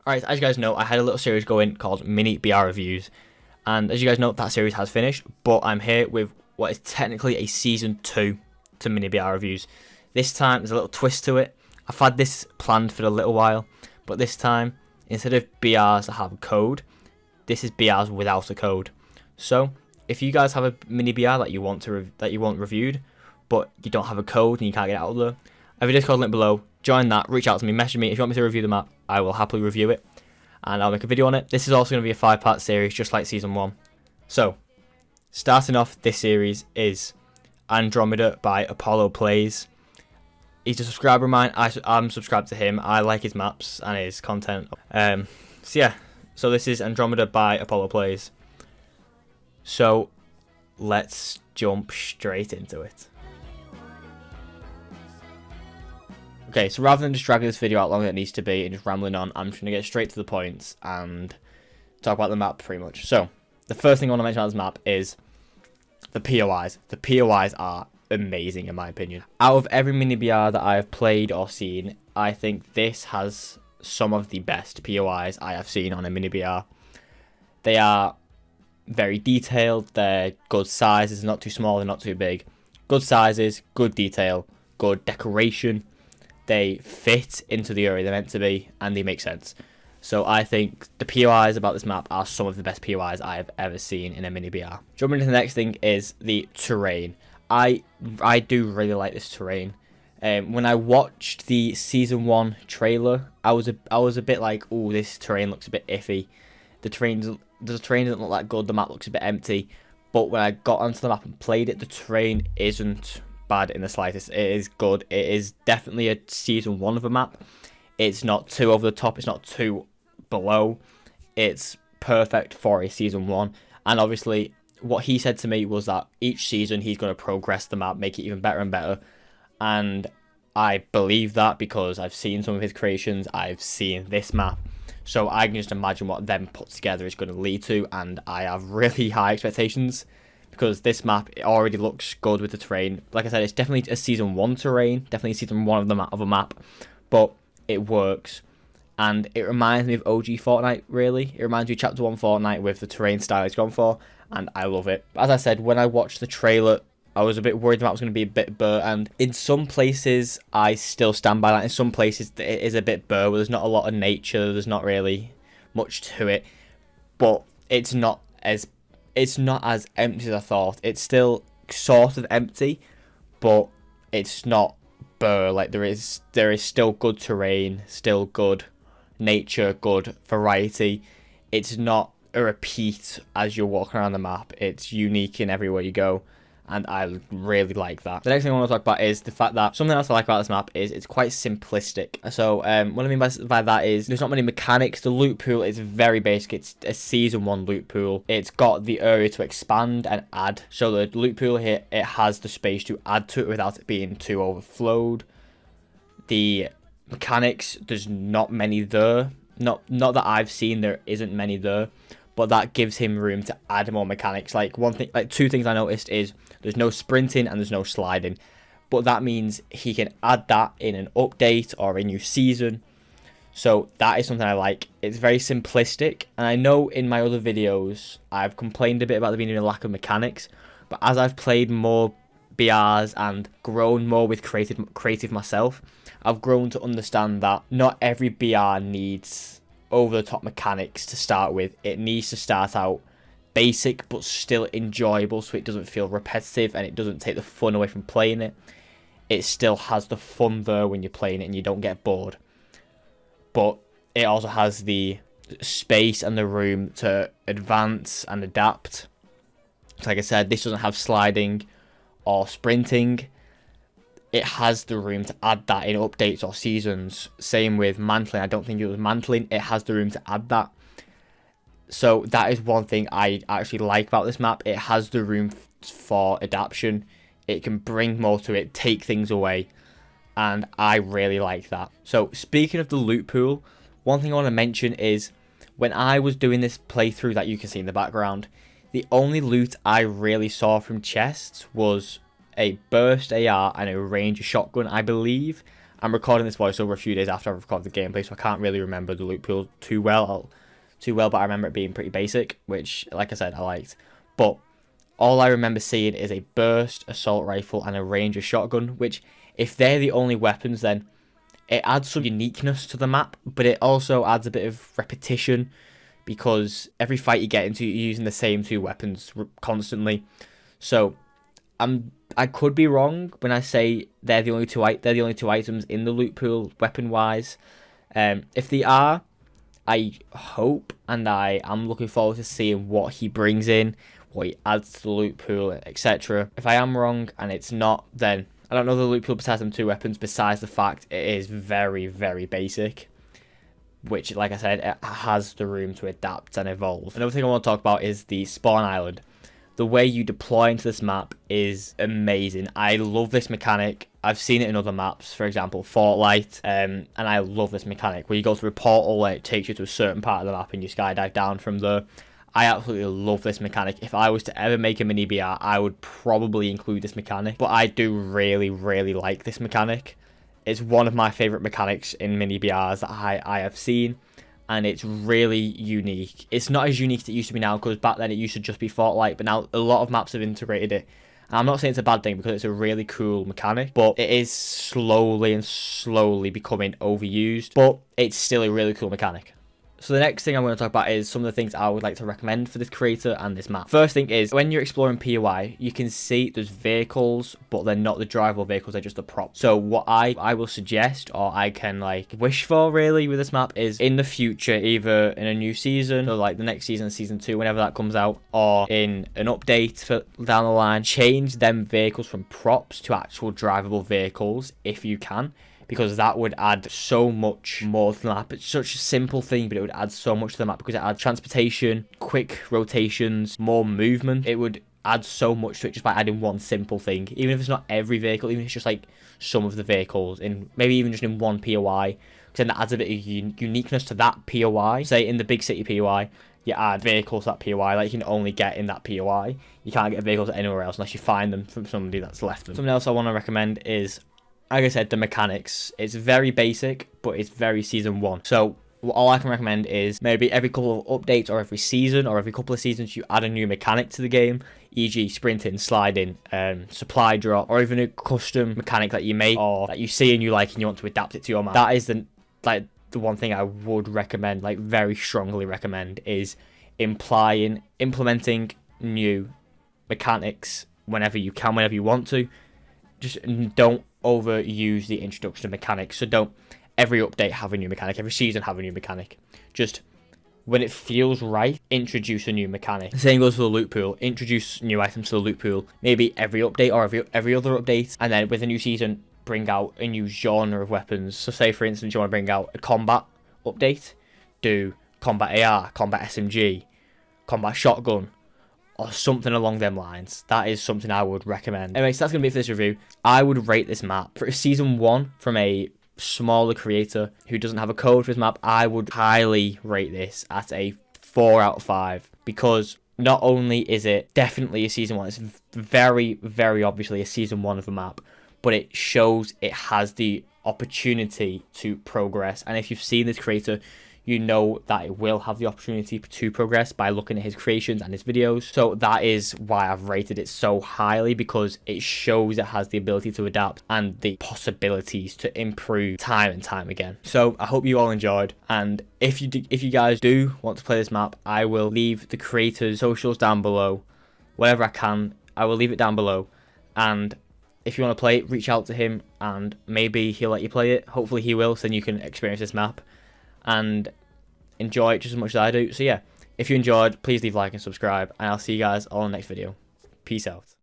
Alright, as you guys know, I had a little series going called Mini BR Reviews, and as you guys know, that series has finished, but I'm here with what is technically a Season 2 to Mini BR Reviews. This time, there's a little twist to it. I've had this planned for a little while, but this time, instead of BRs that have a code, this is BRs without a code. So, if you guys have a Mini BR that you want reviewed, but you don't have a code and you can't get it out of there, I have a Discord link below. Join that, reach out to me, message me. If you want me to review the map, I will happily review it, and I'll make a video on it. This is also going to be a 5-part series, just like Season 1. So, starting off this series is Andromeda by Apollo Plays. He's a subscriber of mine. I'm subscribed to him. I like his maps and his content. So this is Andromeda by Apollo Plays. So, let's jump straight into it. Okay, so rather than just dragging this video out longer than it needs to be and just rambling on, I'm just going to get straight to the points and talk about the map pretty much. So, the first thing I want to mention about this map is the POIs. The POIs are amazing in my opinion. Out of every mini BR that I have played or seen, I think this has some of the best POIs I have seen on a mini BR. They are very detailed, they're good sizes, not too small, they're not too big. Good sizes, good detail, good decoration. They fit into the area they're meant to be, and they make sense. So I think the POIs about this map are some of the best POIs I have ever seen in a mini BR. Jumping into the next thing is the terrain. I do really like this terrain. When I watched the Season 1 trailer, I was a bit like, oh, this terrain looks a bit iffy. The terrain doesn't look that good, the map looks a bit empty. But when I got onto the map and played it, the terrain isn't bad in the slightest. It is good. It is definitely a Season 1 of a map. It's not too over the top, it's not too below. It's perfect for a Season 1. And obviously, what he said to me was that each season he's going to progress the map, make it even better and better. And I believe that because I've seen some of his creations, I've seen this map. So I can just imagine what them put together is going to lead to, and I have really high expectations because this map, it already looks good with the terrain. Like I said, it's definitely a Season 1 terrain, definitely Season 1 of a map, but it works. And it reminds me of OG Fortnite, really. It reminds me of Chapter 1 Fortnite with the terrain style it's gone for, and I love it. As I said, when I watched the trailer, I was a bit worried the map was going to be a bit burr, and in some places, I still stand by that. In some places, it is a bit burr, where there's not a lot of nature, there's not really much to it, but it's not as empty as I thought. It's still sort of empty, but it's not burr. Like there is still good terrain, still good nature, good variety. It's not a repeat as you're walking around the map. It's unique in everywhere you go, and I really like that. The next thing I want to talk about is the fact that something else I like about this map is it's quite simplistic. So what I mean by that is there's not many mechanics. The loot pool is very basic. It's a Season 1 loot pool. It's got the area to expand and add. So the loot pool here, it has the space to add to it without it being too overflowed. The mechanics, there's not many there. Not that I've seen, there isn't many there, but that gives him room to add more mechanics. Like two things I noticed is there's no sprinting and there's no sliding, but that means he can add that in an update or a new season. So that is something I like. It's very simplistic, and I know in my other videos I've complained a bit about there being a lack of mechanics, but as I've played more BRs and grown more with creative myself, I've grown to understand that not every BR needs over-the-top mechanics to start with. It needs to start out basic but still enjoyable, so it doesn't feel repetitive and it doesn't take the fun away from playing it. It still has the fun there when you're playing it and you don't get bored, but it also has the space and the room to advance and adapt. So like I said, this doesn't have sliding or sprinting. It has the room to add that in updates or seasons. Same with mantling. I don't think it was mantling. It has the room to add that. So that is one thing I actually like about this map. It has the room for adaptation. It can bring more to it, take things away, and I really like that. So speaking of the loot pool, one thing I want to mention is when I was doing this playthrough that you can see in the background, the only loot I really saw from chests was a burst AR and a ranger shotgun, I believe, I'm recording this voiceover a few days after I've recorded the gameplay, so I can't really remember the loot pool too well, but I remember it being pretty basic, which, like I said, I liked. But all I remember seeing is a burst assault rifle and a ranger shotgun, which, if they're the only weapons, then it adds some uniqueness to the map, but it also adds a bit of repetition, because every fight you get into, you're using the same 2 weapons constantly. So I could be wrong when I say they're the only two items in the loot pool weapon wise. If they are, I hope and I am looking forward to seeing what he brings in, what he adds to the loot pool, etc. If I am wrong and it's not, then I don't know the loot pool besides them 2 weapons, besides the fact it is very, very basic, which, like I said, it has the room to adapt and evolve. Another thing I want to talk about is the spawn island. The way you deploy into this map is amazing. I love this mechanic. I've seen it in other maps, for example, Fortnite, and I love this mechanic where you go through a portal and it takes you to a certain part of the map and you skydive down from there. I absolutely love this mechanic. If I was to ever make a mini BR, I would probably include this mechanic, but I do really, really like this mechanic. It's one of my favourite mechanics in mini BRs that I have seen, and it's really unique. It's not as unique as it used to be now, because back then it used to just be Fortnite, but now a lot of maps have integrated it. And I'm not saying it's a bad thing, because it's a really cool mechanic, but it is slowly becoming overused, but it's still a really cool mechanic. So the next thing I'm going to talk about is some of the things I would like to recommend for this creator and this map. First thing is, when you're exploring POI, you can see there's vehicles, but they're not the drivable vehicles, they're just the props. So what I will suggest, or I can like wish for really with this map, is in the future, either in a new season, or like the next season, season 2, whenever that comes out, or in an update for down the line, change them vehicles from props to actual drivable vehicles if you can. Because that would add so much more to the map. It's such a simple thing, but it would add so much to the map, because it adds transportation, quick rotations, more movement. It would add so much to it just by adding one simple thing. Even if it's not every vehicle, even if it's just like some of the vehicles, in maybe even just in one POI, because then that adds a bit of uniqueness to that POI. Say in the big city POI, you add vehicles to that POI, like you can only get in that POI. You can't get vehicles anywhere else unless you find them from somebody that's left them. Something else I want to recommend is, like I said, the mechanics. It's very basic, but it's very season 1. So all I can recommend is maybe every couple of updates, or every season, or every couple of seasons, you add a new mechanic to the game, e.g. sprinting, sliding, supply drop, or even a custom mechanic that you make or that you see and you like and you want to adapt it to your map. That is the one thing I would recommend, like very strongly recommend, is implementing new mechanics whenever you can, whenever you want to. Just don't overuse the introduction of mechanics. So don't every update have a new mechanic, every season have a new mechanic. Just when it feels right, introduce a new mechanic. The same goes for the loot pool. Introduce new items to the loot pool, maybe every update or every other update, and then with a new season, bring out a new genre of weapons. So say, for instance, you want to bring out a combat update, do combat AR, combat SMG, combat shotgun, or something along them lines. That is something I would recommend. Anyway, so that's going to be it for this review. I would rate this map for a season 1 from a smaller creator who doesn't have a code for his map. I would highly rate this at a 4 out of 5, because not only is it definitely a season 1, it's very, very obviously a season 1 of a map, but it shows it has the opportunity to progress. And if you've seen this creator, you know that it will have the opportunity to progress by looking at his creations and his videos. So that is why I've rated it so highly, because it shows it has the ability to adapt and the possibilities to improve time and time again. So I hope you all enjoyed, and if you guys do want to play this map, I will leave the creator's socials down below. Whatever I can, I will leave it down below, and if you want to play it, reach out to him and maybe he'll let you play it. Hopefully he will, so then you can experience this map and enjoy it just as much as I do. So yeah, if you enjoyed, please leave a like and subscribe, and I'll see you guys all in the next video. Peace out.